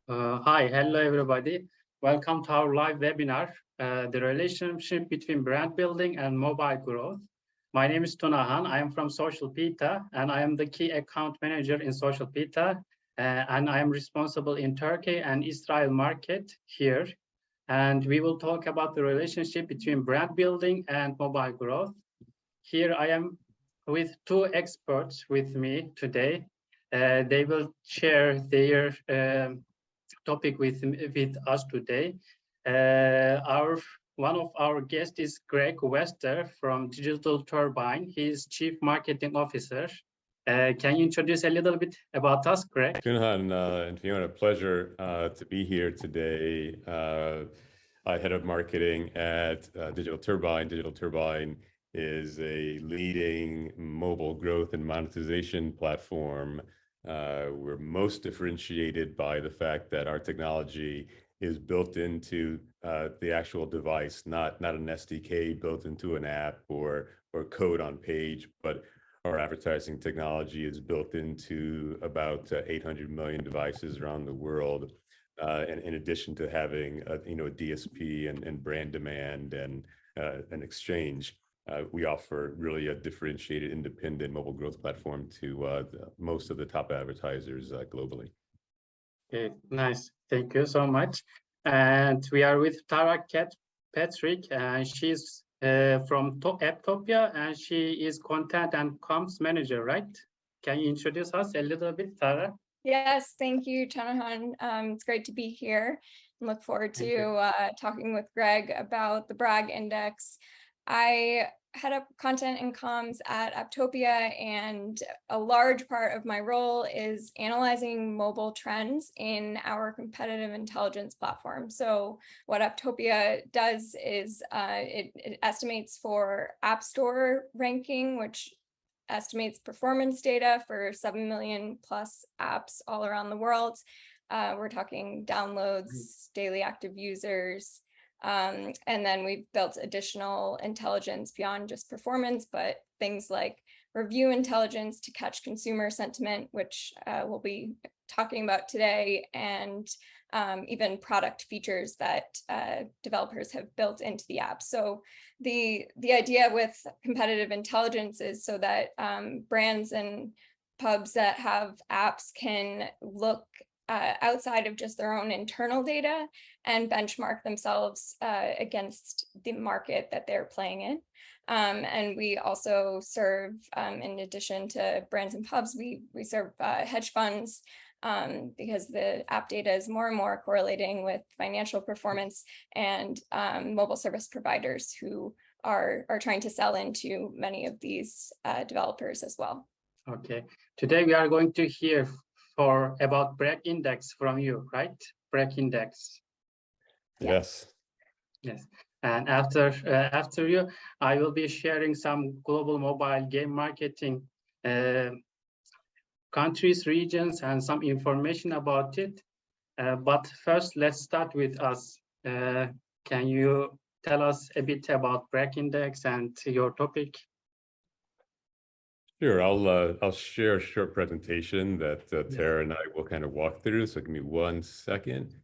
Hi, hello everybody. Welcome to our live webinar, The Relationship Between Brand Building and Mobile Growth. My name is Tunahan. I am from SocialPeta, and I am the key account manager in SocialPeta, and I am responsible in Turkey and Israel market here. And we will talk about the relationship between brand building and mobile growth. Here I am with two experts with me today. They will share their topic with us today. One of our guests is Greg Wester from Digital Turbine. He is Chief Marketing Officer. Can you introduce a little bit about us, Greg? Kunhan and Fiona, pleasure to be here today. I head up marketing at Digital Turbine. Digital Turbine is a leading mobile growth and monetization platform. We're most differentiated by the fact that our technology is built into the actual device, not an SDK built into an app or code on page, but our advertising technology is built into about 800 million devices around the world. And in addition to having a DSP and brand demand and an exchange, we offer really a differentiated independent mobile growth platform to most of the top advertisers globally. Okay, nice. Thank you so much. And we are with Tara Patrick, and she's from Apptopia, and she is content and comms manager, right? Can you introduce us a little bit, Tara? Yes, thank you, Tanahan. It's great to be here and look forward to talking with Greg about the BRAG index. I head up content and comms at Apptopia, and a large part of my role is analyzing mobile trends in our competitive intelligence platform. So what Apptopia does is it estimates for App Store ranking, which estimates performance data for 7 million plus apps all around the world. We're talking downloads, daily active users, and then we've built additional intelligence beyond just performance, but things like review intelligence to catch consumer sentiment, which we'll be talking about today, and even product features that developers have built into the app. So the idea with competitive intelligence is so that brands and pubs that have apps can look outside of just their own internal data and benchmark themselves against the market that they're playing in. And we also serve, in addition to brands and pubs, we serve hedge funds, because the app data is more and more correlating with financial performance, and mobile service providers who are trying to sell into many of these developers as well. Okay, today we are going to hear about BRAG index from you, right? BRAG index. Yes. Yes. And after you, I will be sharing some global mobile game marketing countries, regions, and some information about it. But first, let's start with us. Can you tell us a bit about BRAG index and your topic? Sure, I'll share a short presentation that Tara and I will kind of walk through. So give me 1 second.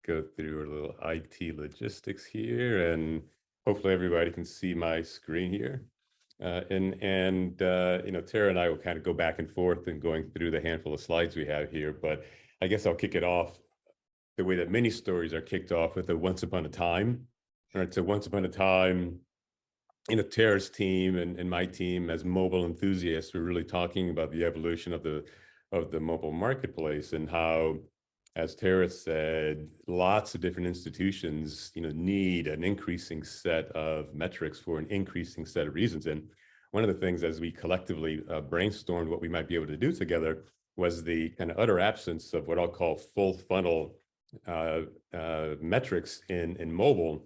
Go through a little IT logistics here, and hopefully everybody can see my screen here. Tara and I will kind of go back and forth and going through the handful of slides we have here. But I guess I'll kick it off the way that many stories are kicked off, with a once upon a time. All right, so once upon a time, Tara's team and my team as mobile enthusiasts, we're really talking about the evolution of the mobile marketplace, and how, as Tara said, lots of different institutions, need an increasing set of metrics for an increasing set of reasons. And one of the things, as we collectively brainstormed what we might be able to do together, was the kind of utter absence of what I'll call full funnel metrics in mobile,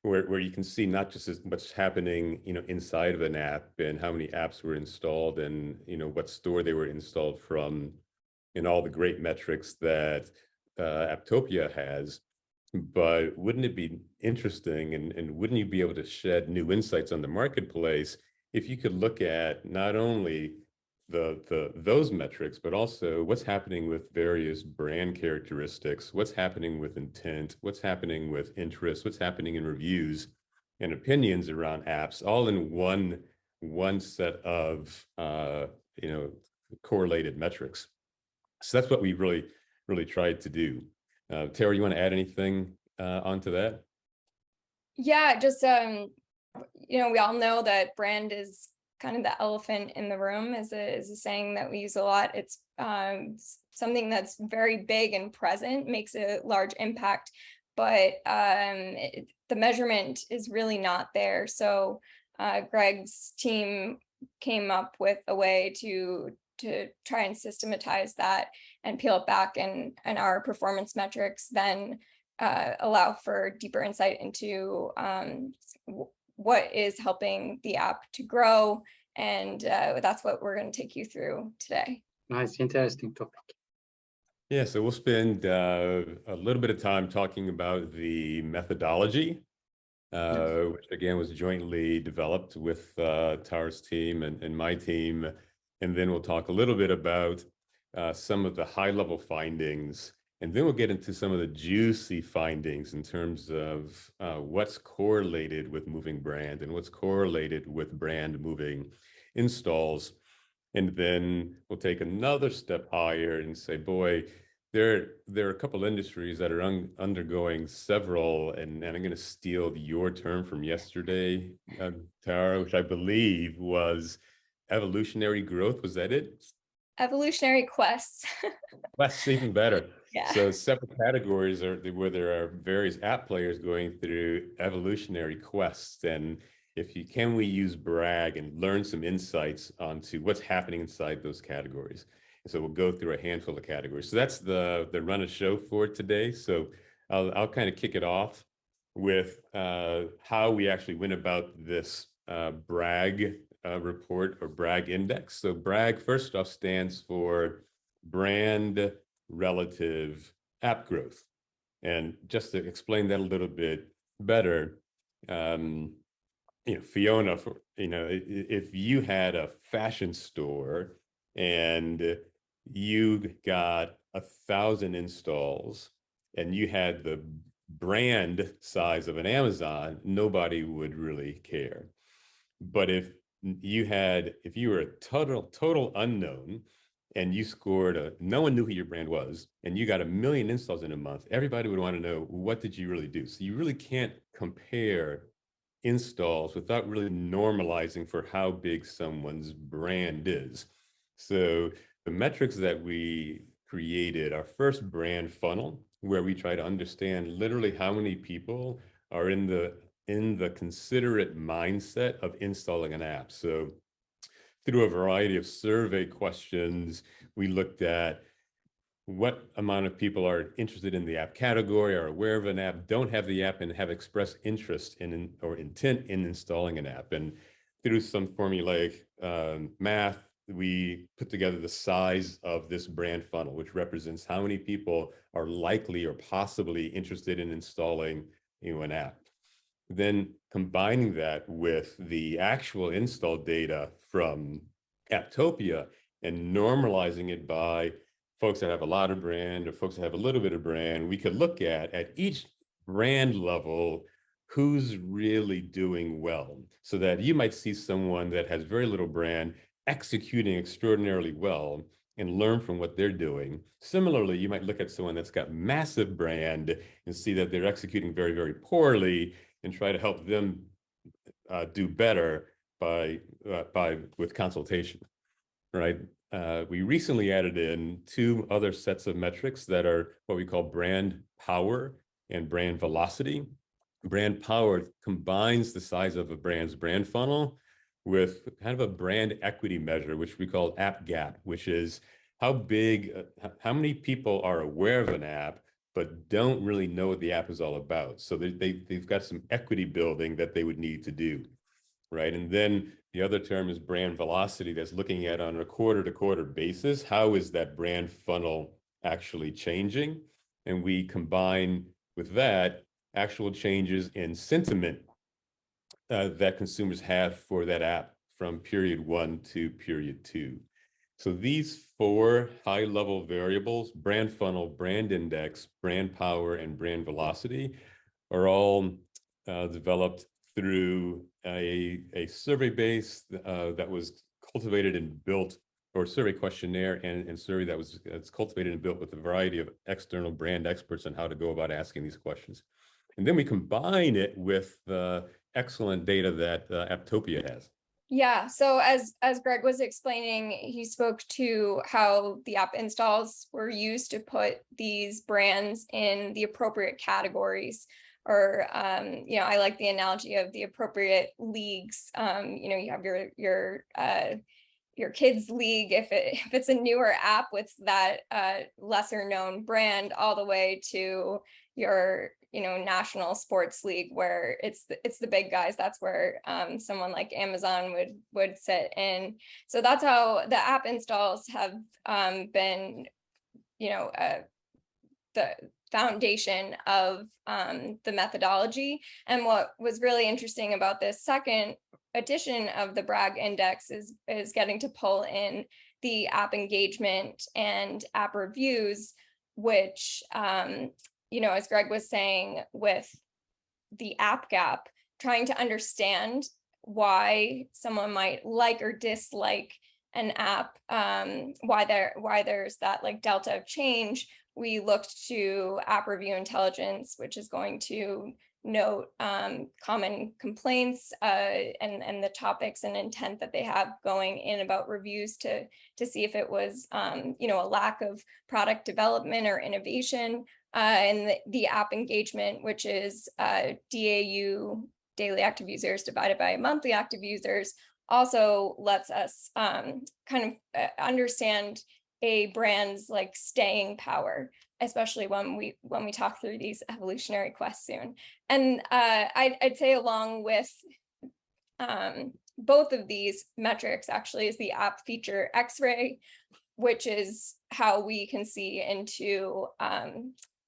where you can see not just what's happening, inside of an app, and how many apps were installed, and what store they were installed from, and all the great metrics that Apptopia has. But wouldn't it be interesting, and wouldn't you be able to shed new insights on the marketplace if you could look at not only those metrics, but also what's happening with various brand characteristics, what's happening with intent, what's happening with interest, what's happening in reviews and opinions around apps, all in one set of correlated metrics. So that's what we really tried to do. Tara, you want to add anything onto that? Yeah, just we all know that brand is kind of the elephant in the room, is a saying that we use a lot. It's something that's very big and present, makes a large impact, but the measurement is really not there. So Greg's team came up with a way to try and systematize that and peel it back, and our performance metrics then allow for deeper insight into what is helping the app to grow. And that's what we're going to take you through today. Nice, interesting topic. Yeah, so we'll spend a little bit of time talking about the methodology, which again was jointly developed with Tara's team and my team. And then we'll talk a little bit about some of the high-level findings. And then we'll get into some of the juicy findings in terms of what's correlated with moving brand and what's correlated with brand moving installs. And then we'll take another step higher and say, boy, there are a couple industries that are undergoing several, and I'm going to steal your term from yesterday, Tara, which I believe was evolutionary growth. Was that it? Evolutionary quests. Quests, even better. Yeah. So separate categories where there are various app players going through evolutionary quests. And can we use BRAG and learn some insights onto what's happening inside those categories? And so we'll go through a handful of categories. So that's the run of show for today. So I'll kind of kick it off with how we actually went about this BRAG report or BRAG index. So BRAG, first off, stands for Brand Relative App Growth. And just to explain that a little bit better, Fiona, if you had a fashion store and you got 1,000 installs and you had the brand size of an Amazon, nobody would really care. But if you were a total unknown and you scored no one knew who your brand was and you got 1 million installs in a month, everybody would want to know, what did you really do? So you really can't compare installs without really normalizing for how big someone's brand is. So the metrics that we created, our first brand funnel, where we try to understand literally how many people are in the considerate mindset of installing an app. So through a variety of survey questions, we looked at what amount of people are interested in the app category, are aware of an app, don't have the app, and have expressed interest in or intent in installing an app. And through some formulaic math, we put together the size of this brand funnel, which represents how many people are likely or possibly interested in installing an app. Then combining that with the actual install data from Apptopia and normalizing it by folks that have a lot of brand or folks that have a little bit of brand, we could look at each brand level who's really doing well, so that you might see someone that has very little brand executing extraordinarily well and learn from what they're doing. Similarly, you might look at someone that's got massive brand and see that they're executing very, very poorly and try to help them do better with consultation, right? We recently added in 2 other sets of metrics that are what we call brand power and brand velocity. Brand power combines the size of a brand's brand funnel with kind of a brand equity measure, which we call app gap, which is how many people are aware of an app but don't really know what the app is all about. So they've got some equity building that they would need to do, right? And then the other term is brand velocity, that's looking at on a quarter-to-quarter basis, how is that brand funnel actually changing? And we combine with that actual changes in sentiment that consumers have for that app from period 1 to period 2. So these 4 high-level variables, brand funnel, brand index, brand power, and brand velocity, are all developed through a survey base that was cultivated and built, or survey questionnaire and survey that was cultivated and built with a variety of external brand experts on how to go about asking these questions. And then we combine it with the excellent data that Apptopia has. Yeah, so as Greg was explaining, he spoke to how the app installs were used to put these brands in the appropriate categories, or I like the analogy of the appropriate leagues. You have your kids league if it's a newer app with that lesser known brand, all the way to your national sports league where it's the big guys. That's where someone like Amazon would sit in. So that's how the app installs have been the foundation of the methodology. And what was really interesting about this second edition of the BRAG index is getting to pull in the app engagement and app reviews, which as Greg was saying, with the app gap, trying to understand why someone might like or dislike an app, why there's that like delta of change. We looked to app review intelligence, which is going to note common complaints and the topics and intent that they have going in about reviews to see if it was a lack of product development or innovation, and the app engagement, which is DAU, daily active users, divided by monthly active users, also lets us understand a brand's like staying power, especially when we talk through these evolutionary quests soon. And I'd say along with both of these metrics actually is the app feature X-ray, which is how we can see into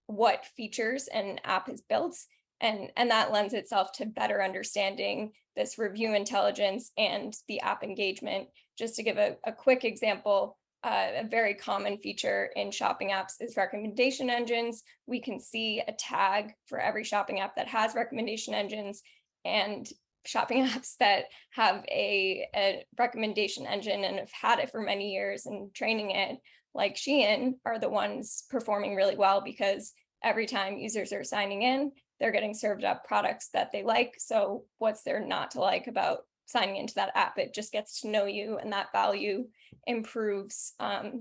what features an app is built. And that lends itself to better understanding this review intelligence and the app engagement. Just to give a quick example, a very common feature in shopping apps is recommendation engines. We can see a tag for every shopping app that has recommendation engines, and shopping apps that have a recommendation engine and have had it for many years and training it, like Shein, are the ones performing really well, because every time users are signing in, they're getting served up products that they like. So what's there not to like about signing into that app? It just gets to know you, and that value improves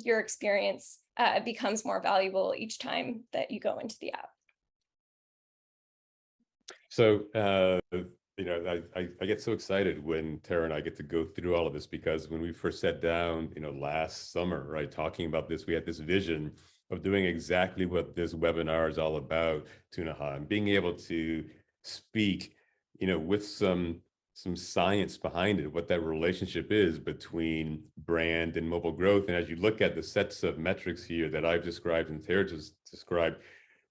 your experience. It becomes more valuable each time that you go into the app. So, I get so excited when Tara and I get to go through all of this, because when we first sat down, last summer, right, talking about this, we had this vision of doing exactly what this webinar is all about, Tunahan, being able to speak, with some science behind it, what that relationship is between brand and mobile growth. And as you look at the sets of metrics here that I've described and Tara just described,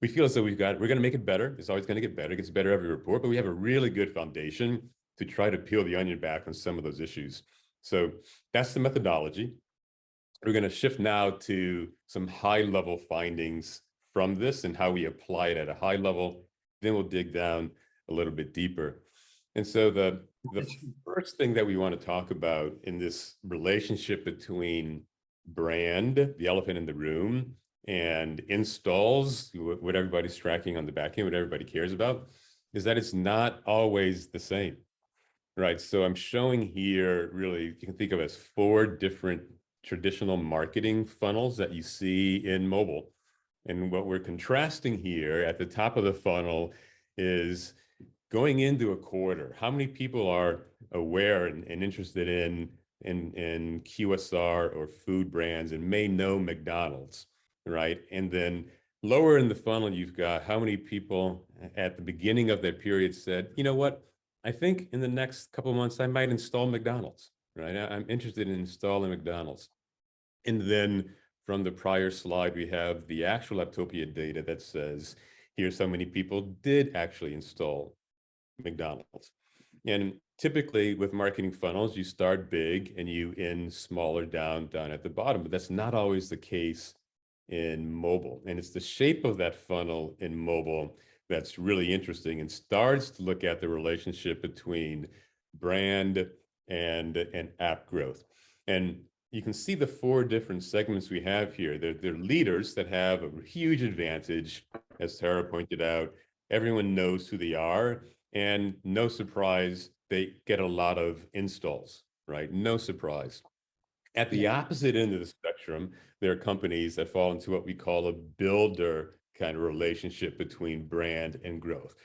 we feel as though we're going to make it better. It's always going to get better. It gets better every report, but we have a really good foundation to try to peel the onion back on some of those issues. So that's the methodology. We're going to shift now to some high-level findings from this and how we apply it at a high level. Then we'll dig down a little bit deeper. And so the first thing that we want to talk about in this relationship between brand, the elephant in the room, and installs, what everybody's tracking on the back end, what everybody cares about, is that it's not always the same, right? So I'm showing here, really, you can think of as 4 different traditional marketing funnels that you see in mobile. And what we're contrasting here at the top of the funnel is going into a quarter, how many people are aware and interested in QSR or food brands and may know McDonald's, right? And then lower in the funnel, you've got how many people at the beginning of that period said, you know what, I think in the next couple of months, I might install McDonald's, right? I'm interested in installing McDonald's. And then from the prior slide, we have the actual Apptopia data that says, here's how many people did actually install McDonald's. And typically with marketing funnels, you start big and you end smaller down at the bottom, but that's not always the case in mobile. And it's the shape of that funnel in mobile that's really interesting and starts to look at the relationship between brand and app growth. And you can see the 4 different segments we have here. They're leaders that have a huge advantage, as Tara pointed out. Everyone knows who they are, and no surprise, they get a lot of installs, right? No surprise. At the opposite end of the spectrum, there are companies that fall into what we call a builder kind of relationship between brand and growth.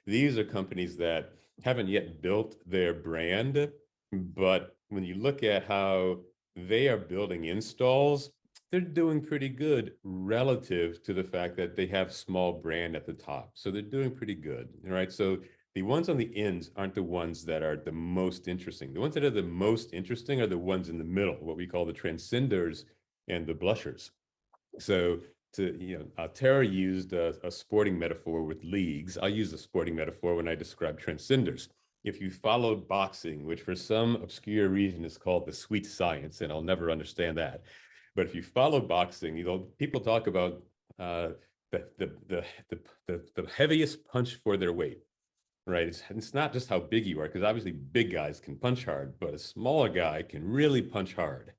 These are companies that haven't yet built their brand, but when you look at how they are building installs, they're doing pretty good relative to the fact that they have small brand at the top. So they're doing pretty good, right? So the ones on the ends aren't the ones that are the most interesting. The ones that are the most interesting are the ones in the middle, what we call the Transcenders and the blushers. So Tara used a sporting metaphor with leagues. I'll use a sporting metaphor when I describe Transcenders. If you follow boxing, which for some obscure reason is called the sweet science, and I'll never understand that, but if you follow boxing, people talk about the heaviest punch for their weight. Right. It's not just how big you are, because obviously big guys can punch hard, but a smaller guy can really punch hard.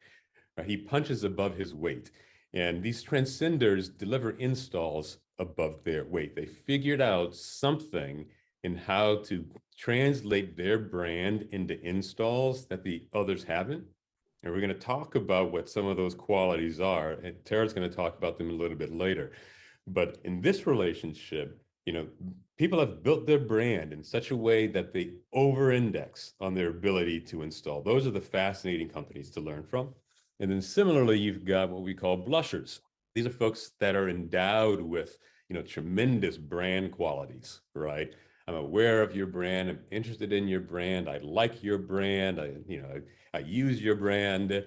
Right? He punches above his weight. And these Transcenders deliver installs above their weight. They figured out something in how to translate their brand into installs that the others haven't. And we're going to talk about what some of those qualities are. And Tara's going to talk about them a little bit later. But in this relationship, people have built their brand in such a way that they over-index on their ability to install. Those are the fascinating companies to learn from. And then similarly, you've got what we call blushers. These are folks that are endowed with, tremendous brand qualities, right? I'm aware of your brand. I'm interested in your brand. I like your brand. I use your brand.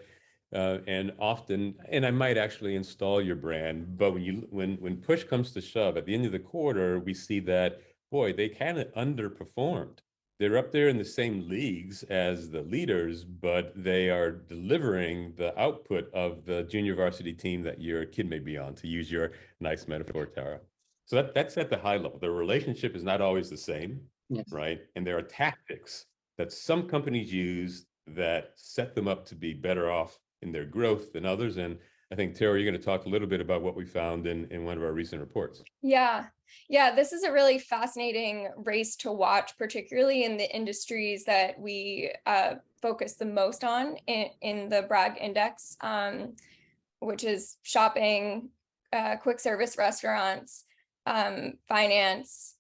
And often, and I might actually install your brand, but when push comes to shove at the end of the quarter, we see that, boy, they kind of underperformed. They're up there in the same leagues as the leaders, but they are delivering the output of the junior varsity team that your kid may be on, to use your nice metaphor, Tara. So that's at the high level. The relationship is not always the same, Yes. right? And there are tactics that some companies use that set them up to be better off in their growth than others. And I think, Tara, you're going to talk a little bit about what we found in one of our recent reports. Yeah, this is a really fascinating race to watch, particularly in the industries that we focus the most on in the BRAG index, which is shopping, quick service restaurants, finance,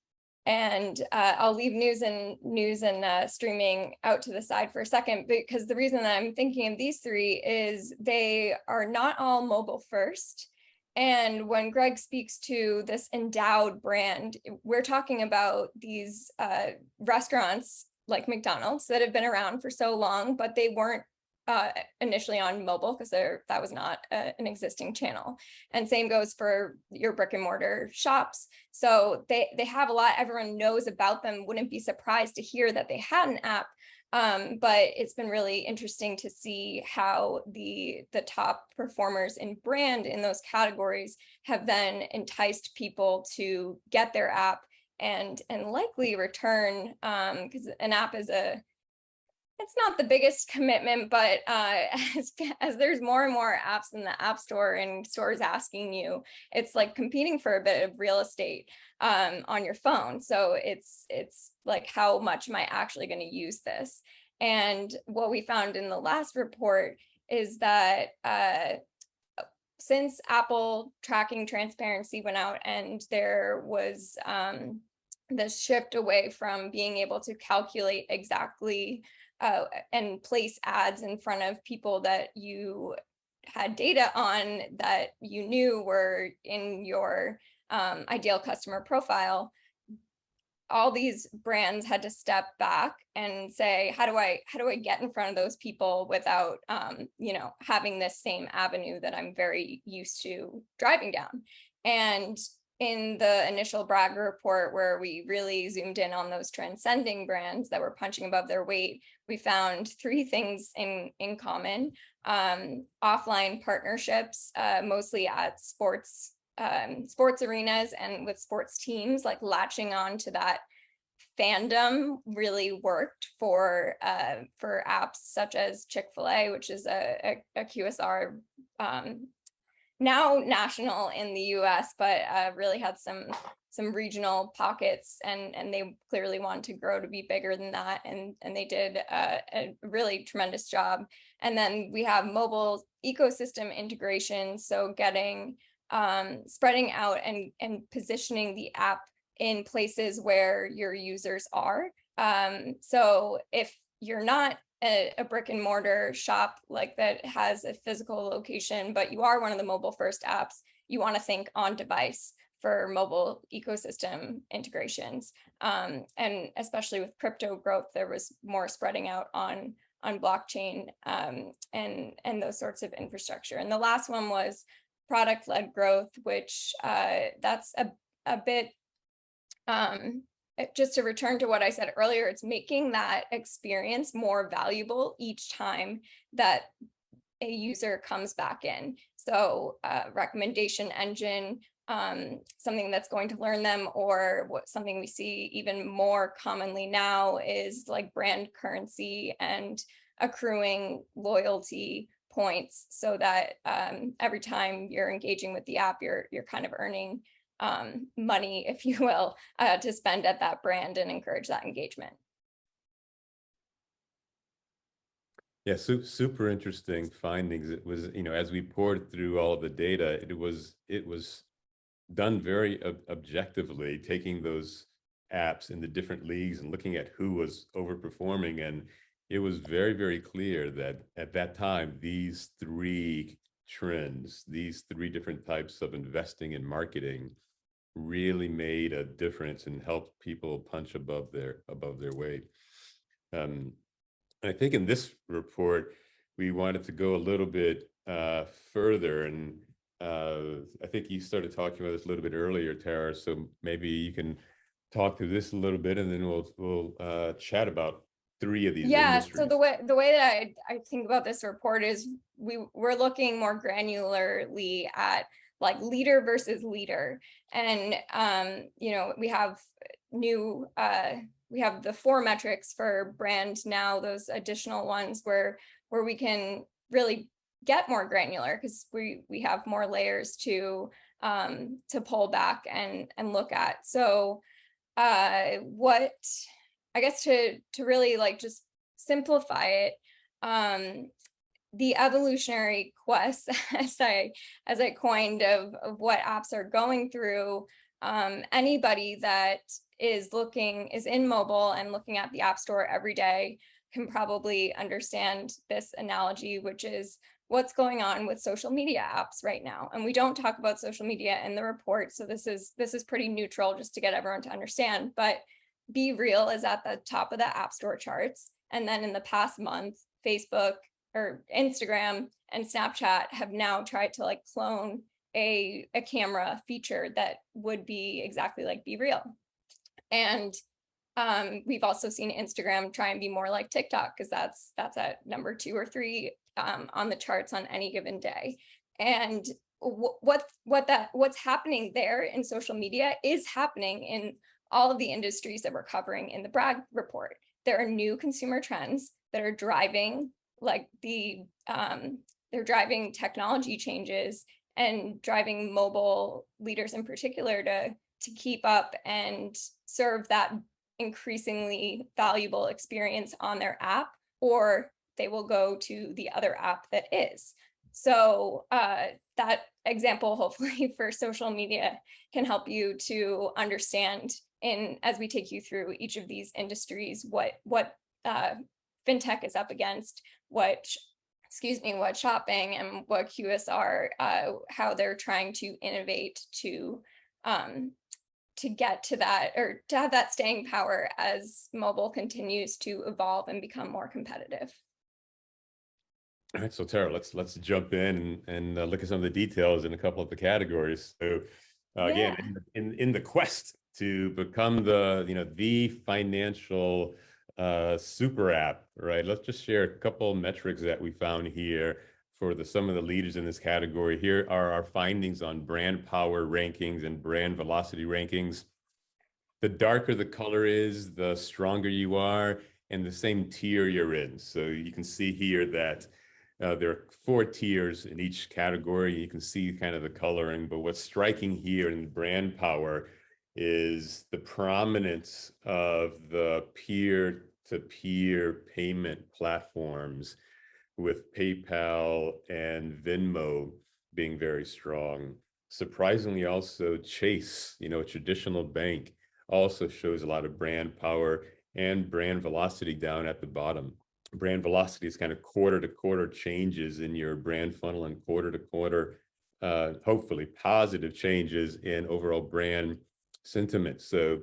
and I'll leave news and streaming out to the side for a second, because the reason that I'm thinking of these 3 is they are not all mobile first. And when Greg speaks to this endowed brand, we're talking about these restaurants like McDonald's that have been around for so long, but they weren't initially on mobile because that was not an existing channel. And same goes for your brick and mortar shops. So they have a lot, everyone knows about them, wouldn't be surprised to hear that they had an app. But it's been really interesting to see how the top performers in brand in those categories have then enticed people to get their app and likely return, because an app is it's not the biggest commitment, but as there's more and more apps in the app store and stores asking you, it's like competing for a bit of real estate on your phone. So it's like, how much am I actually going to use this? And what we found in the last report is that since Apple tracking transparency went out and there was this shift away from being able to calculate exactly and place ads in front of people that you had data on that you knew were in your ideal customer profile, all these brands had to step back and say, how do I get in front of those people without having this same avenue that I'm very used to driving down? And in the initial BRAG report, where we really zoomed in on those transcending brands that were punching above their weight, we found 3 things in common. Offline partnerships, mostly at sports arenas and with sports teams, like latching on to that fandom really worked for apps such as Chick-fil-A, which is a QSR, now national in the US, but really had some regional pockets, and they clearly wanted to grow to be bigger than that, and they did a really tremendous job. And then we have mobile ecosystem integration, so getting spreading out and positioning the app in places where your users are. So if you're not a brick and mortar shop like that has a physical location, but you are one of the mobile first apps, you want to think on device for mobile ecosystem integrations. And especially with crypto growth, there was more spreading out on blockchain and those sorts of infrastructure. And the last one was product-led growth, which that's a bit, just to return to what I said earlier, it's making that experience more valuable each time that a user comes back in. So recommendation engine, something that's going to learn them, or something we see even more commonly now is like brand currency and accruing loyalty points, so that every time you're engaging with the app, you're kind of earning money, if you will, to spend at that brand and encourage that engagement. Yeah, super interesting findings. It was, as we poured through all of the data, it was done very objectively, taking those apps in the different leagues and looking at who was overperforming. And it was very, very clear that at that time, these 3 trends, these 3 different types of investing in marketing really made a difference and helped people punch above their weight. I think in this report, we wanted to go a little bit further, and I think you started talking about this a little bit earlier, Tara, so maybe you can talk through this a little bit, and then we'll chat about 3 of these industries. So the way that I think about this report is we're looking more granularly at like leader versus leader, and we have we have the 4 metrics for brand now, those additional ones where we can really get more granular, because we have more layers to pull back and look at. So what I guess to really like just simplify it, the evolutionary quest, as I coined, of what apps are going through, anybody that is in mobile and looking at the App Store every day can probably understand this analogy, which is what's going on with social media apps right now. And we don't talk about social media in the report, so this is pretty neutral, just to get everyone to understand. But Be Real is at the top of the App Store charts, and then in the past month, Facebook or Instagram and Snapchat have now tried to like clone a camera feature that would be exactly like Be Real. And we've also seen Instagram try and be more like TikTok, because that's at number 2 or 3 on the charts on any given day. And what's happening there in social media is happening in all of the industries that we're covering in the BRAG report. There are new consumer trends that are driving they're driving technology changes and driving mobile leaders in particular to keep up and serve that increasingly valuable experience on their app, or they will go to the other app that is. So that example, hopefully for social media, can help you to understand, as we take you through each of these industries, what fintech is up against, what shopping and what QSR, how they're trying to innovate to get to that, or to have that staying power as mobile continues to evolve and become more competitive. All right, so Tara, let's jump in and look at some of the details in a couple of the categories. So Again, in the quest to become the financial super app, right? Let's just share a couple of metrics that we found here for some of the leaders in this category. Here are our findings on brand power rankings and brand velocity rankings. The darker the color is, the stronger you are, and the same tier you're in. So you can see here that there are 4 tiers in each category. You can see kind of the coloring, but what's striking here in brand power is the prominence of the peer-to-peer payment platforms, with PayPal and Venmo being very strong. Surprisingly, also Chase, a traditional bank, also shows a lot of brand power and brand velocity down at the bottom. Brand velocity is kind of quarter-to-quarter changes in your brand funnel, and quarter-to-quarter, hopefully positive changes in overall brand sentiment. So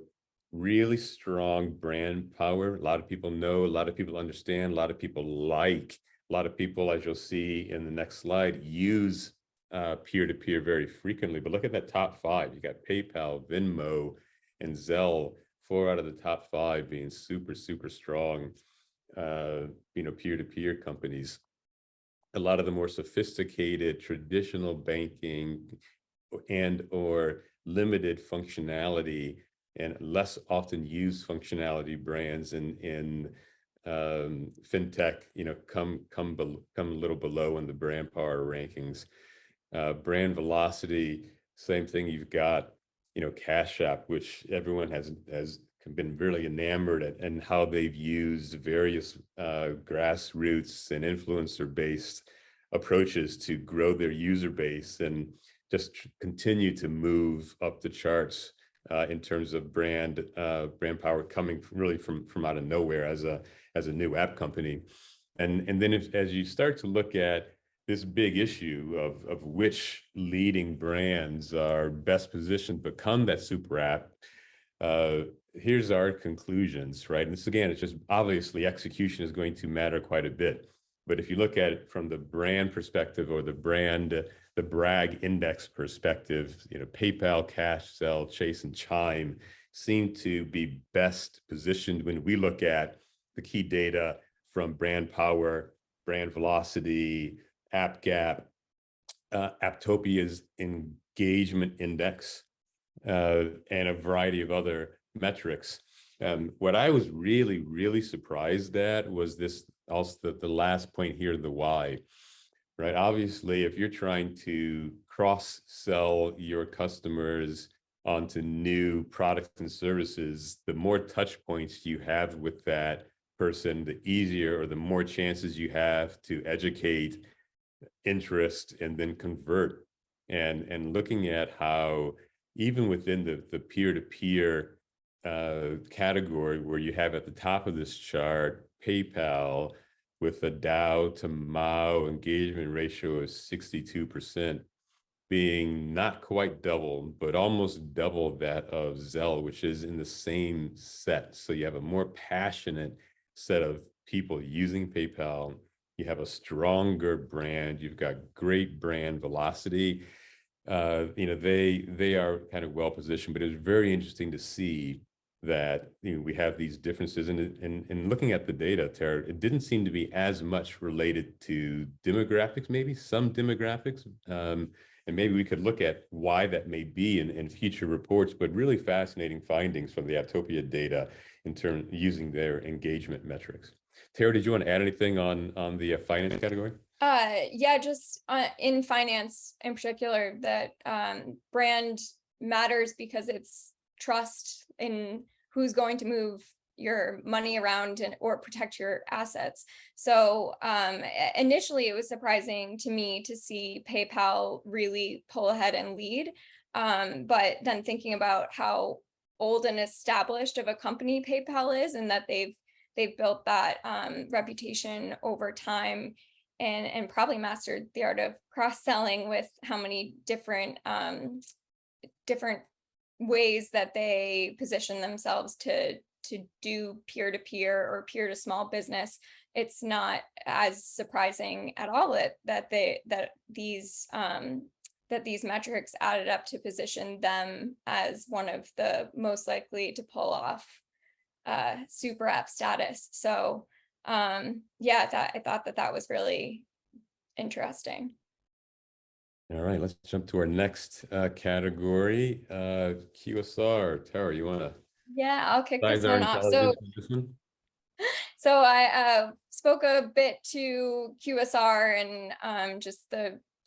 really strong brand power. A lot of people know, a lot of people understand, a lot of people like, a lot of people, as you'll see in the next slide, use peer-to-peer very frequently. But look at that top 5. You got PayPal, Venmo, and Zelle, 4 out of the top 5 being super, super strong, peer-to-peer companies. A lot of the more sophisticated traditional banking and or limited functionality and less often used functionality brands in fintech, come a little below in the brand power rankings. Brand velocity, same thing. You've got, Cash App, which everyone has been really enamored at, and how they've used various grassroots and influencer-based approaches to grow their user base and just continue to move up the charts in terms of brand power, coming really from out of nowhere as a new app company. And then as you start to look at this big issue of which leading brands are best positioned to become that super app, here's our conclusions, right? And this, again, it's just obviously execution is going to matter quite a bit. But if you look at it from the brand perspective, or the BRAG index perspective, PayPal, Cash, Zelle, Chase, and Chime seem to be best positioned when we look at the key data from brand power, brand velocity, AppGap, Apptopia's engagement index, and a variety of other metrics. What I was really, really surprised at was this, also the last point here, the why, right? Obviously, if you're trying to cross-sell your customers onto new products and services, the more touch points you have with that person, the easier or the more chances you have to educate, interest, and then convert. And looking at how even within the peer-to-peer category, where you have at the top of this chart PayPal with a DAO to MAU engagement ratio of 62%, being not quite double, but almost double that of Zelle, which is in the same set. So you have a more passionate set of people using PayPal. You have a stronger brand. You've got great brand velocity. They are kind of well positioned, but it was very interesting to see that we have these differences. And looking at the data, Tara, it didn't seem to be as much related to demographics, maybe some demographics. And maybe we could look at why that may be in future reports, but really fascinating findings from the Apptopia data in terms using their engagement metrics. Tara, did you want to add anything on the finance category? Yeah, just in finance in particular, that brand matters because it's trust in who's going to move your money around or protect your assets. So initially it was surprising to me to see PayPal really pull ahead and lead. But then thinking about how old and established of a company PayPal is, and that they've built that reputation over time, and probably mastered the art of cross-selling with how many different ways that they position themselves to do peer-to-peer or peer-to-small business. It's not as surprising at all that that these metrics added up to position them as one of the most likely to pull off super app status. So yeah, I thought that was really interesting. All right, let's jump to our next category, QSR. Tara, you want to Yeah, I'll kick this size our one off. intelligence with this one? So I spoke a bit to QSR and just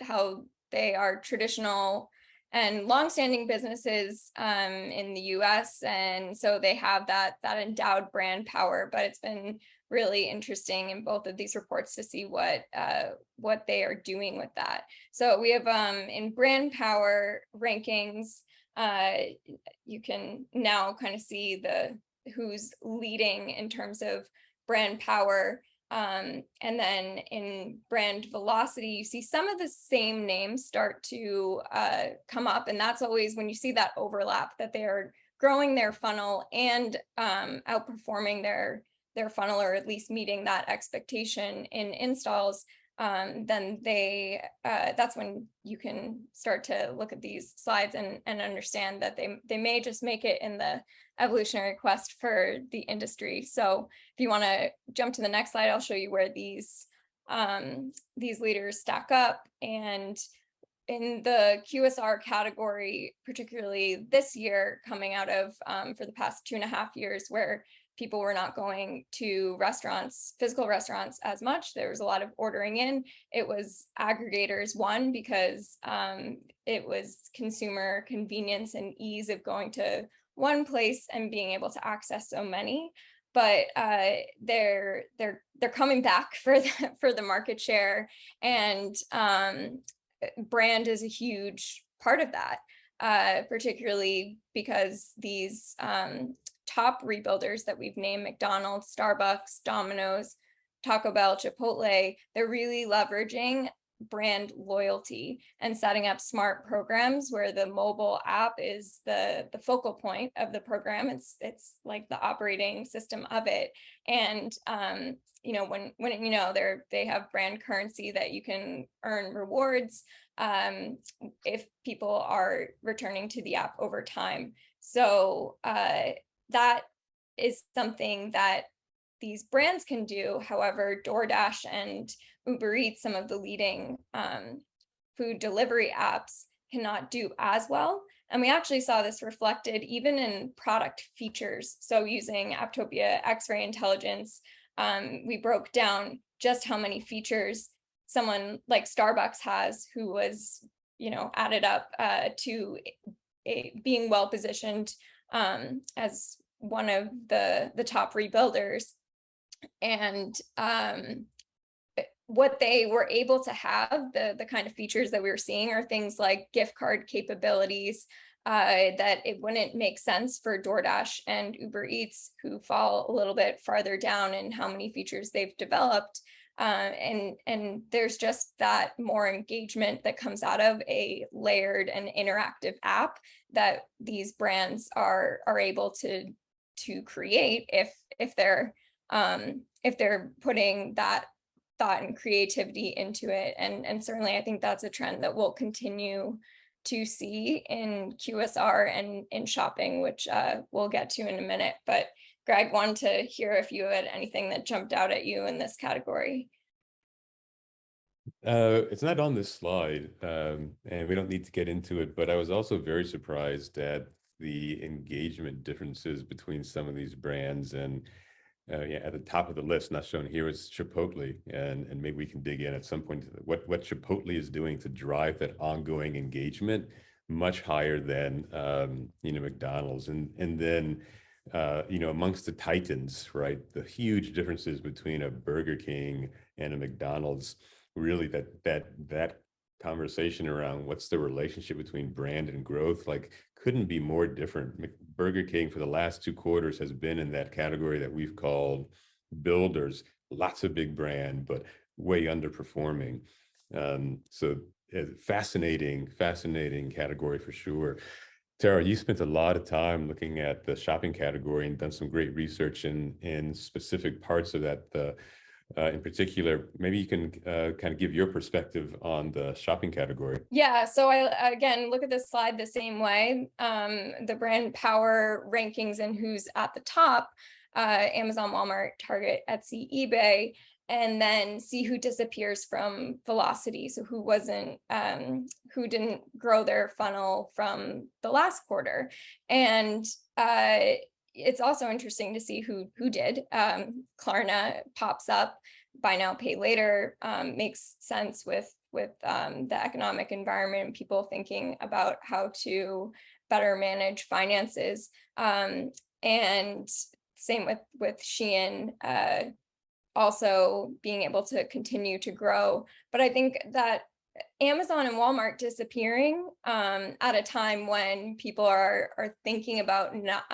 how they are traditional and longstanding businesses in the US. And so they have that endowed brand power, but it's been really interesting in both of these reports to see what they are doing with that. So we have in brand power rankings, you can now kind of see who's leading in terms of brand power. And then in brand velocity, you see some of the same names start to come up. And that's always when you see that overlap, that they're growing their funnel and outperforming their funnel, or at least meeting that expectation in installs. Then that's when you can start to look at these slides and understand that they may just make it in the evolutionary quest for the industry. So if you want to jump to the next slide, I'll show you where these leaders stack up. And in the QSR category, particularly this year, coming out of for the past 2.5 years, where people were not going to physical restaurants as much. There was a lot of ordering in. It was aggregators won because it was consumer convenience and ease of going to one place and being able to access so many. But they're coming back for the market share, and brand is a huge part of that, particularly because these top rebuilders that we've named, McDonald's, Starbucks, Domino's, Taco Bell, Chipotle, they're really leveraging brand loyalty and setting up smart programs where the mobile app is the focal point of the program. It's like the operating system of it. And when they have brand currency that you can earn rewards if people are returning to the app over time. So that is something that these brands can do. However, DoorDash and Uber Eats, some of the leading food delivery apps, cannot do as well. And we actually saw this reflected even in product features. So using Apptopia X-ray intelligence, we broke down just how many features someone like Starbucks has, who was, added up to being well positioned as one of the top rebuilders. And what they were able to have, the kind of features that we were seeing, are things like gift card capabilities that it wouldn't make sense for DoorDash and Uber Eats, who fall a little bit farther down in how many features they've developed. And there's just that more engagement that comes out of a layered and interactive app that these brands are able to create if they're putting that thought and creativity into it. And certainly I think that's a trend that we'll continue to see in QSR and in shopping, which we'll get to in a minute. But Greg, wanted to hear if you had anything that jumped out at you in this category. It's not on this slide, and we don't need to get into it, but I was also very surprised at the engagement differences between some of these brands. And at the top of the list, not shown here, is Chipotle, and maybe we can dig in at some point to what Chipotle is doing to drive that ongoing engagement much higher than McDonald's, and then amongst the titans, right, the huge differences between a Burger King and a McDonald's. Really, that conversation around what's the relationship between brand and growth, like, couldn't be more different. Burger King for the last 2 quarters has been in that category that we've called builders, lots of big brand, but way underperforming. So fascinating category for sure. Tara, you spent a lot of time looking at the shopping category and done some great research in specific parts of that, in particular. Maybe you can kind of give your perspective on the shopping category. Yeah, so I again look at this slide the same way. The brand power rankings and who's at the top, Amazon, Walmart, Target, Etsy, eBay, and then see who disappears from velocity. So who wasn't, who didn't grow their funnel from the last quarter. And it's also interesting to see who did. Klarna pops up, buy now, pay later, makes sense with the economic environment and people thinking about how to better manage finances. And same with Shein, also being able to continue to grow. But I think that Amazon and Walmart disappearing at a time when people are thinking about not,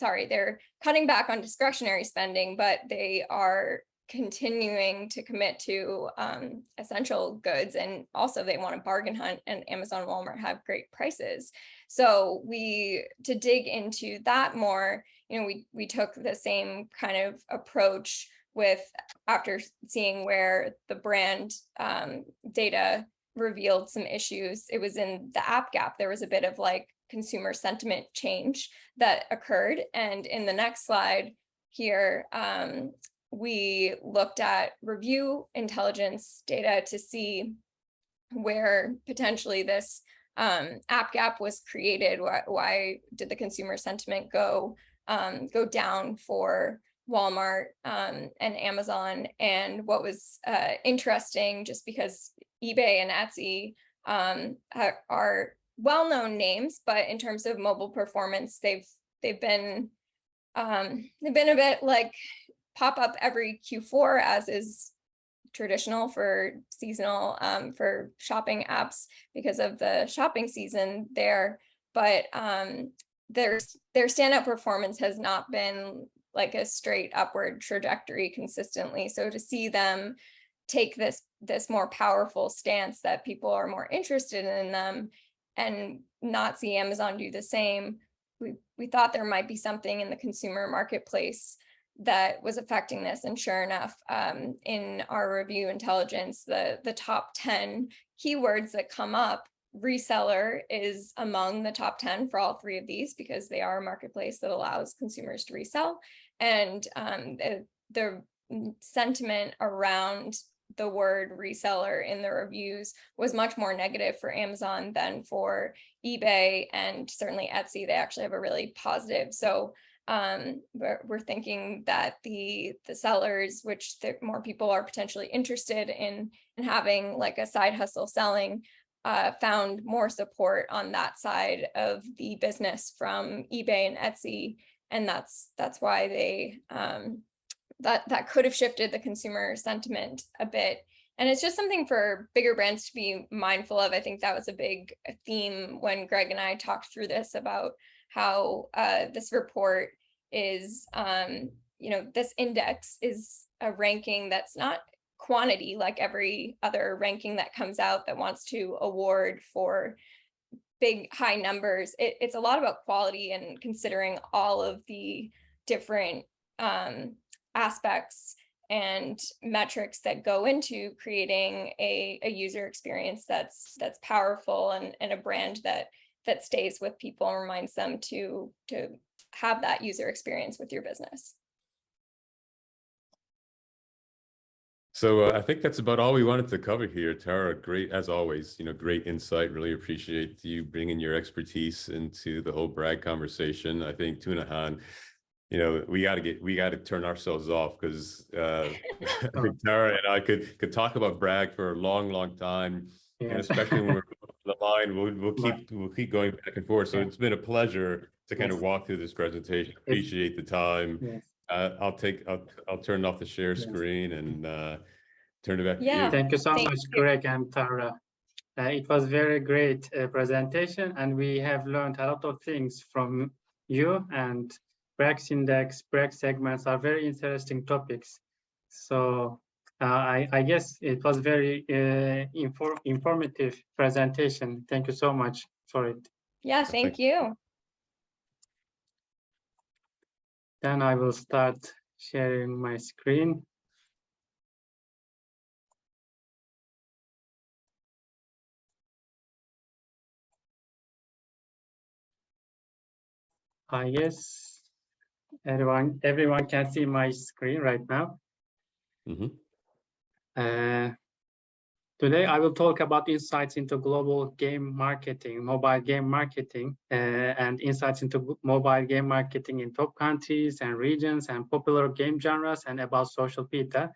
they're cutting back on discretionary spending, but they are continuing to commit to essential goods, and also they want to bargain hunt, and Amazon and Walmart have great prices. So to dig into that more, we took the same kind of approach after seeing where the brand data revealed some issues. It was in the app gap. There was a bit of like consumer sentiment change that occurred. And in the next slide here, we looked at review intelligence data to see where potentially this app gap was created. Why did the consumer sentiment go down for Walmart and Amazon? And what was interesting, just because eBay and Etsy are well-known names, but in terms of mobile performance, they've been a bit like pop up every Q4, as is traditional for seasonal for shopping apps because of the shopping season there. But their standout performance has not been like a straight upward trajectory consistently. So to see them take this more powerful stance that people are more interested in them, and not see Amazon do the same, we thought there might be something in the consumer marketplace that was affecting this. And sure enough, in our review intelligence, the top 10 keywords that come up, reseller is among the top 10 for all three of these, because they are a marketplace that allows consumers to resell. And the sentiment around the word reseller in the reviews was much more negative for Amazon than for eBay, and certainly Etsy. They actually have a really positive. So we're thinking that the sellers, which more people are potentially interested in having like a side hustle selling, found more support on that side of the business from eBay and Etsy. And that's why they that could have shifted the consumer sentiment a bit. And it's just something for bigger brands to be mindful of. I think that was a big theme when Greg and I talked through this, about how this report is, this index is a ranking that's not quantity like every other ranking that comes out that wants to award for big high numbers. It's a lot about quality and considering all of the different aspects and metrics that go into creating a user experience that's powerful, and a brand that stays with people and reminds them to have that user experience with your business. So I think that's about all we wanted to cover here. Tara, great as always, great insight. Really appreciate you bringing your expertise into the whole brag conversation. I think Tunahan, we got to turn ourselves off, because I think Tara and I could talk about brag for a long time. Yes. And especially when we're on the line, we'll keep going back and forth. So it's been a pleasure to kind of walk through this presentation. Appreciate the time. Yes. I'll turn off the share screen and turn it back to you. Thank you so much, Greg and Tara. It was very great presentation, and we have learned a lot of things from you. And BRAG index, BRAG segments are very interesting topics. So I guess it was very informative presentation. Thank you so much for it. Yeah, thank you. Then I will start sharing my screen. I guess everyone can see my screen right now. Today I will talk about insights into global game marketing, mobile game marketing, and insights into mobile game marketing in top countries and regions and popular game genres, and about SocialPeta.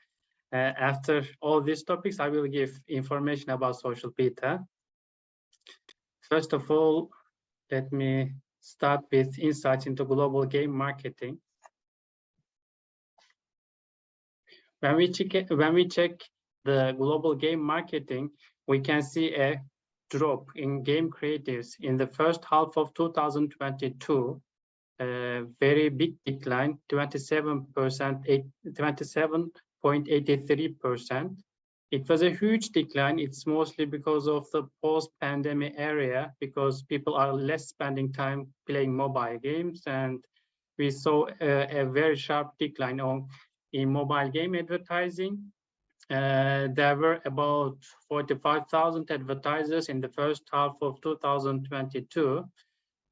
After all these topics, I will give information about SocialPeta. First of all, let me start with insights into global game marketing. When we check the global game marketing, we can see a drop in game creatives in the first half of 2022. A very big decline, 27.83%. It was a huge decline. It's mostly because of the post-pandemic area, because people are less spending time playing mobile games, and we saw a very sharp decline in mobile game advertising. There were about 45,000 advertisers in the first half of 2022.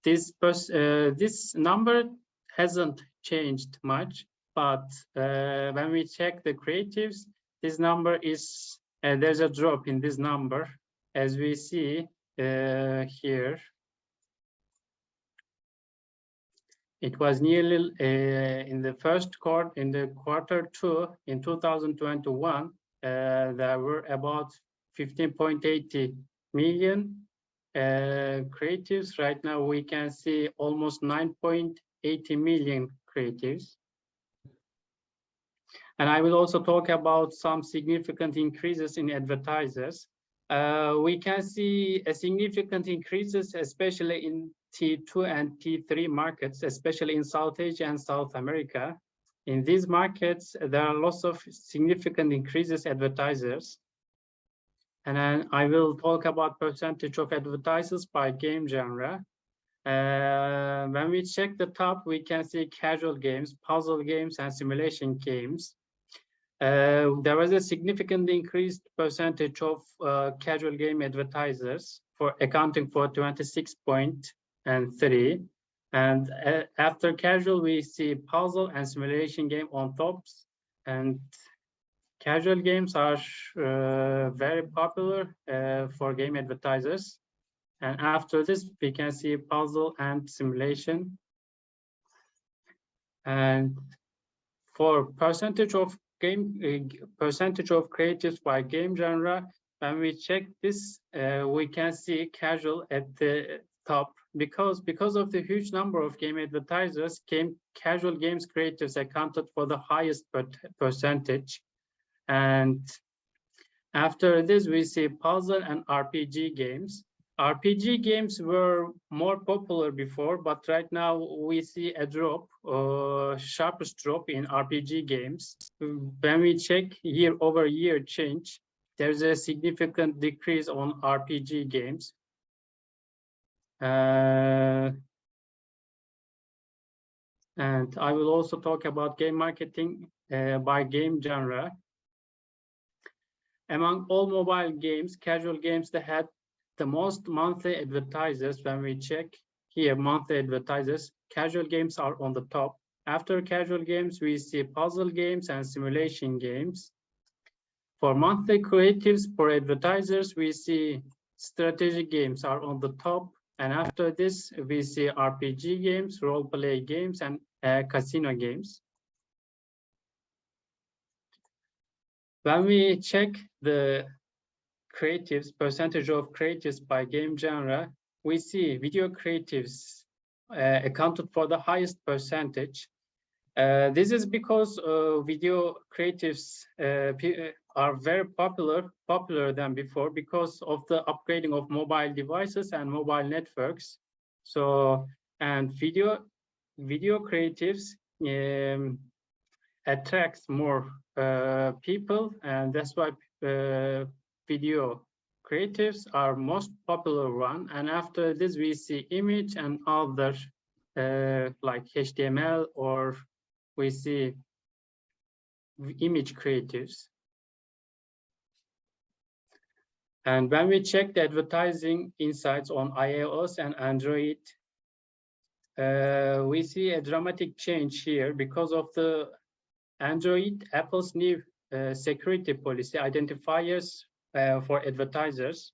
This number hasn't changed much, but when we check the creatives, this number is, there's a drop in this number, as we see here. It was nearly in the quarter two in 2021, there were about 15.80 million creatives. Right now we can see almost 9.80 million creatives. And I will also talk about some significant increases in advertisers. We can see a significant increases, especially in T2 and T3 markets, especially in South Asia and South America. In these markets, there are lots of significant increases advertisers. And then I will talk about percentage of advertisers by game genre. When we check the top, we can see casual games, puzzle games, and simulation games. There was a significant increased percentage of casual game advertisers accounting for 26.3%. And after casual, we see puzzle and simulation game on tops. And casual games are very popular for game advertisers. And after this, we can see puzzle and simulation. And for percentage of creatives by game genre, when we check this, we can see casual at the top, because of the huge number of game advertisers, casual games creatives accounted for the highest percentage. And after this, we see puzzle and RPG games. RPG games were more popular before, but right now we see a drop, sharpest drop in RPG games. When we check year-over-year change, there's a significant decrease on RPG games. And I will also talk about game marketing by game genre. Among all mobile games, casual games that had the most monthly advertisers, when we check here monthly advertisers, casual games are on the top. After casual games, we see puzzle games and simulation games. For monthly creatives for advertisers, we see strategy games are on the top. And after this, we see RPG games, role-play games, and casino games. When we check the creatives, percentage of creatives by game genre, we see video creatives accounted for the highest percentage. This is because video creatives are very popular than before because of the upgrading of mobile devices and mobile networks. So, and video creatives attracts more people, and that's why video creatives are most popular one. And after this, we see image and other like HTML, or we see image creatives. And when we check the advertising insights on iOS and Android, we see a dramatic change here because of the Apple's new security policy identifiers for advertisers.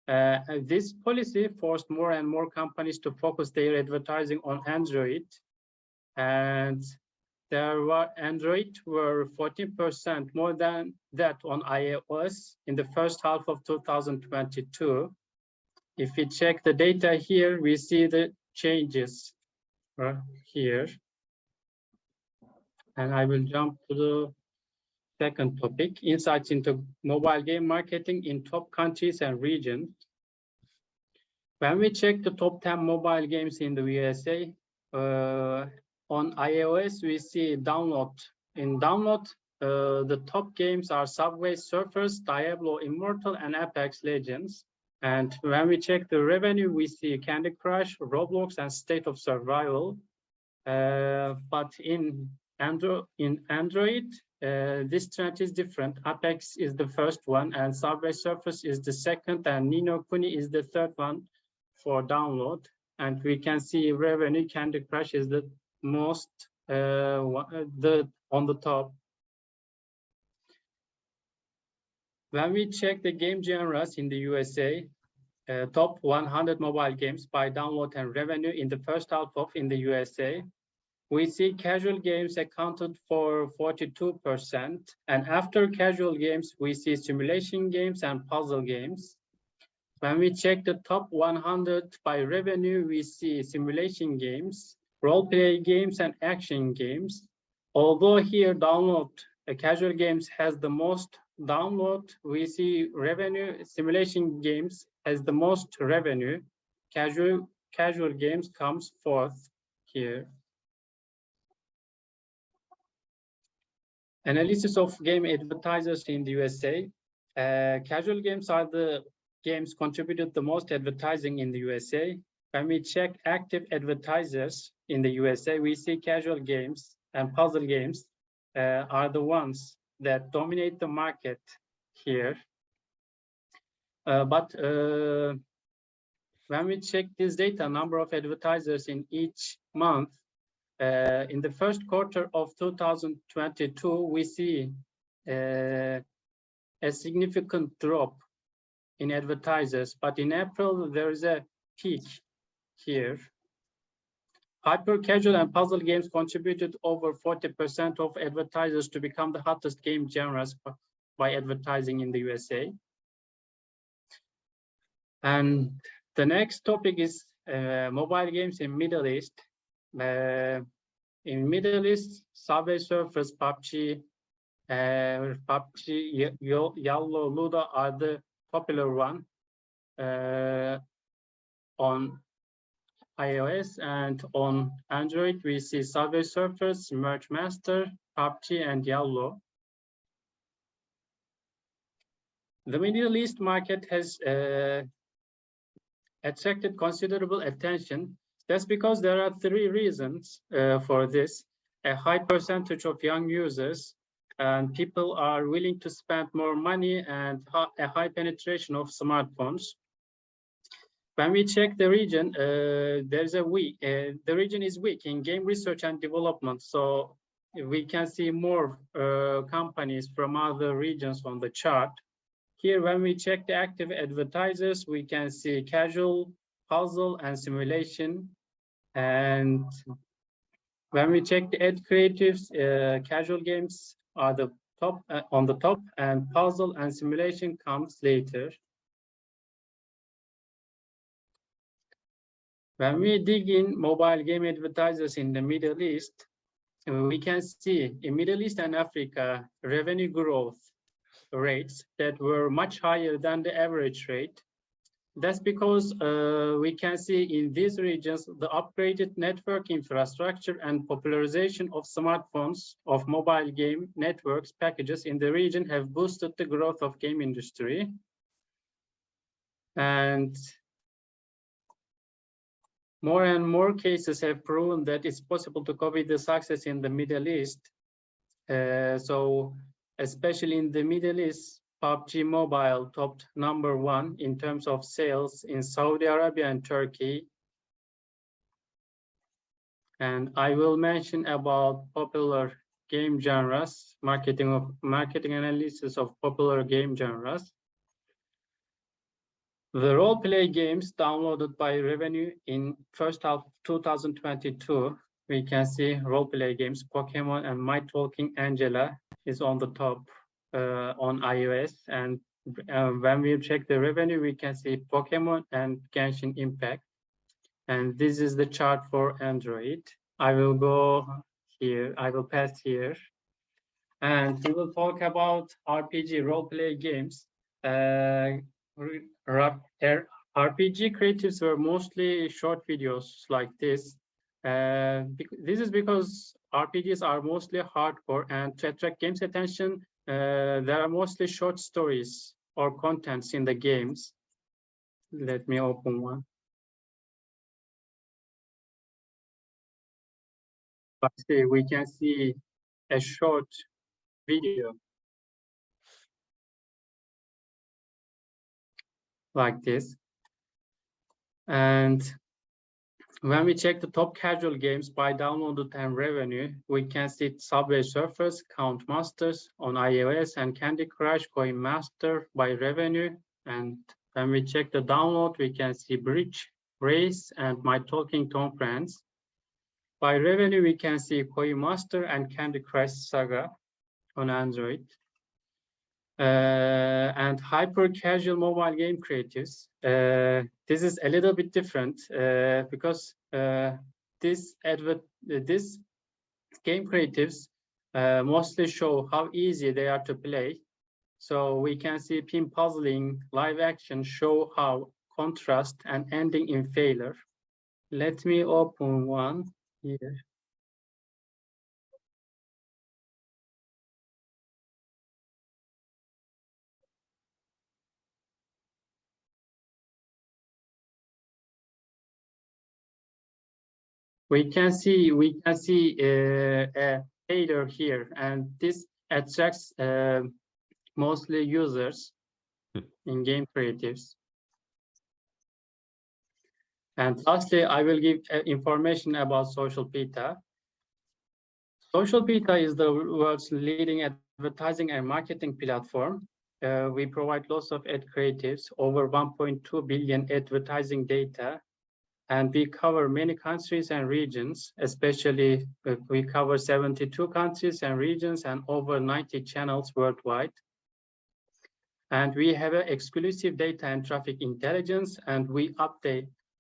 This policy forced more and more companies to focus their advertising on Android, and Android were 14% more than that on iOS in the first half of 2022. If we check the data here, we see the changes here. And I will jump to the second topic, insights into mobile game marketing in top countries and regions. When we check the top 10 mobile games in the USA, on iOS, we see download. In download, the top games are Subway Surfers, Diablo Immortal, and Apex Legends. And when we check the revenue, we see Candy Crush, Roblox, and State of Survival. But in Android, this trend is different. Apex is the first one, and Subway Surfers is the second, and Ni no Kuni is the third one for download. And we can see revenue, Candy Crush is the most on the top. When we check the game genres in the USA, top 100 mobile games by download and revenue in the first half of in the USA, we see casual games accounted for 42%, and after casual games, we see simulation games and puzzle games. When we check the top 100 by revenue, we see simulation games, role-play games, and action games. Although here download casual games has the most download, we see revenue, simulation games has the most revenue. Casual games comes fourth here. Analysis of game advertisers in the USA. Casual games are the games contributed the most advertising in the USA. When we check active advertisers in the USA, we see casual games and puzzle games are the ones that dominate the market here. But when we check this data, number of advertisers in each month, in the first quarter of 2022, we see a significant drop in advertisers, but in April, there is a peak here. Hyper casual and puzzle games contributed over 40% of advertisers to become the hottest game genres by advertising in the USA. And the next topic is mobile games in Middle East. In Middle East, Subway Surfers, PUBG, Yallo, Ludo are the popular one on iOS, and on Android, we see Subway Surfers, Merge Master, PUBG, and Yallo. The Middle East market has attracted considerable attention. That's because there are three reasons for this. A high percentage of young users and people are willing to spend more money, and a high penetration of smartphones. When we check the region, the region is weak in game research and development. So we can see more companies from other regions on the chart. Here, when we check the active advertisers, we can see casual, puzzle, and simulation. And when we check the ad creatives, casual games are the top on the top, and puzzle and simulation comes later. When we dig in mobile game advertisers in the Middle East, we can see in Middle East and Africa revenue growth rates that were much higher than the average rate. That's because we can see in these regions the upgraded network infrastructure and popularization of smartphones of mobile game networks packages in the region have boosted the growth of game industry. And more cases have proven that it's possible to copy the success in the Middle East. So especially in the Middle East, PUBG Mobile topped #1 in terms of sales in Saudi Arabia and Turkey. And I will mention about popular game genres, marketing analysis of popular game genres. The role-play games downloaded by revenue in first half 2022, we can see role-play games, Pokemon and My Talking Angela is on the top on iOS. And when we check the revenue, we can see Pokemon and Genshin Impact. And this is the chart for Android. I will go here, I will pass here. And we will talk about RPG role-play games. RPG creatives were mostly short videos like this. This is because RPGs are mostly hardcore, and to attract games' attention, there are mostly short stories or contents in the games. Let me open one. But see, we can see a short video like this. And when we check the top casual games by downloaded and revenue, we can see Subway Surfers, Count Masters on iOS, and Candy Crush Coin Master by revenue. And when we check the download, we can see Bridge, Race, and My Talking Tom Friends. By revenue, we can see Coin Master and Candy Crush Saga on Android. And hyper casual mobile game creatives. This is a little bit different because this game creatives mostly show how easy they are to play. So we can see pin puzzling, live action show how contrast and ending in failure. Let me open one here. We can see a failure here, and this attracts mostly users in game creatives. And lastly, I will give information about SocialPeta. SocialPeta is the world's leading advertising and marketing platform. We provide lots of ad creatives, over 1.2 billion advertising data, and we cover many countries and regions, especially we cover 72 countries and regions and over 90 channels worldwide. And we have an exclusive data and traffic intelligence, and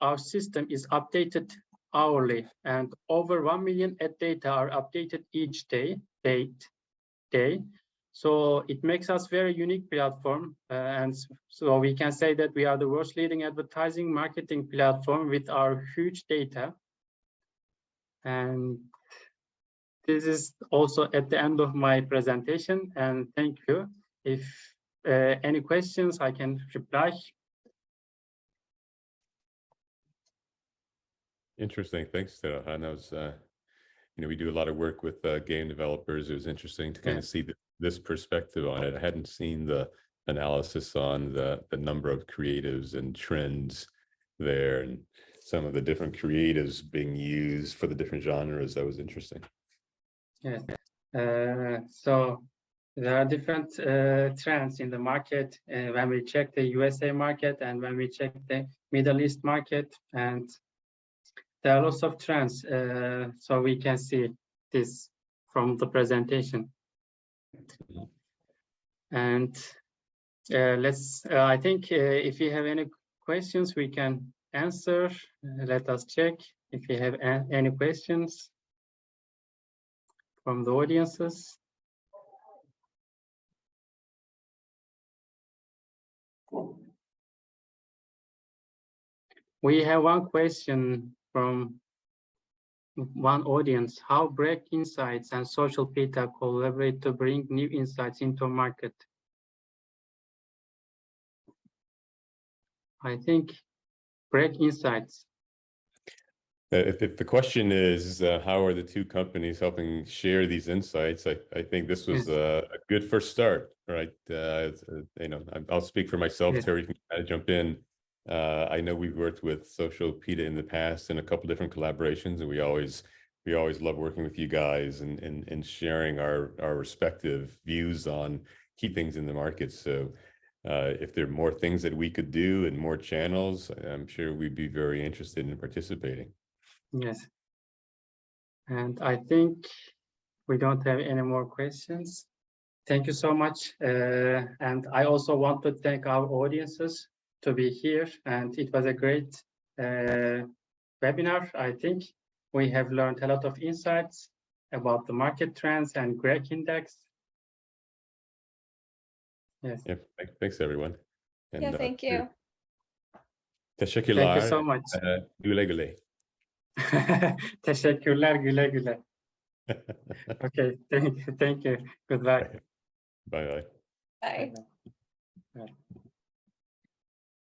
our system is updated hourly, and over 1 million ad data are updated each day. So it makes us very unique platform, and so we can say that we are the world's leading advertising marketing platform with our huge data. And this is also at the end of my presentation, and thank you. If any questions, I can reply. Interesting. Thanks, Terahan. That was, we do a lot of work with game developers. It was interesting to kind of see this perspective on it. I hadn't seen the analysis on the number of creatives and trends there and some of the different creatives being used for the different genres. That was interesting. Yes. So there are different trends in the market when we check the USA market and when we check the Middle East market, and there are lots of trends. So we can see this from the presentation. And I think if you have any questions, we can answer. Let us check if you have any questions from the audiences. We have one question from one audience: how BRAG Insights and SocialPeta collaborate to bring new insights into market? I think BRAG Insights. If the question is how are the two companies helping share these insights, I think this was a good first start, right? I'll speak for myself. Terry, you can kind of jump in. I know we've worked with SocialPeta in the past in a couple different collaborations, and we always we always love working with you guys and sharing our respective views on key things in the market. So if there are more things that we could do and more channels, I'm sure we'd be very interested in participating. Yes. And I think we don't have any more questions. Thank you so much. And I also want to thank our audiences to be here. And it was a great webinar. I think we have learned a lot of insights about the market trends and BRAG index. Yes. Yeah, thanks everyone. And, Yeah, thank you. Teşekkürler. Thank you so much. Güle güle. Teşekkürler, güle güle. Okay, thank you. Goodbye. Bye bye. Bye. Bye.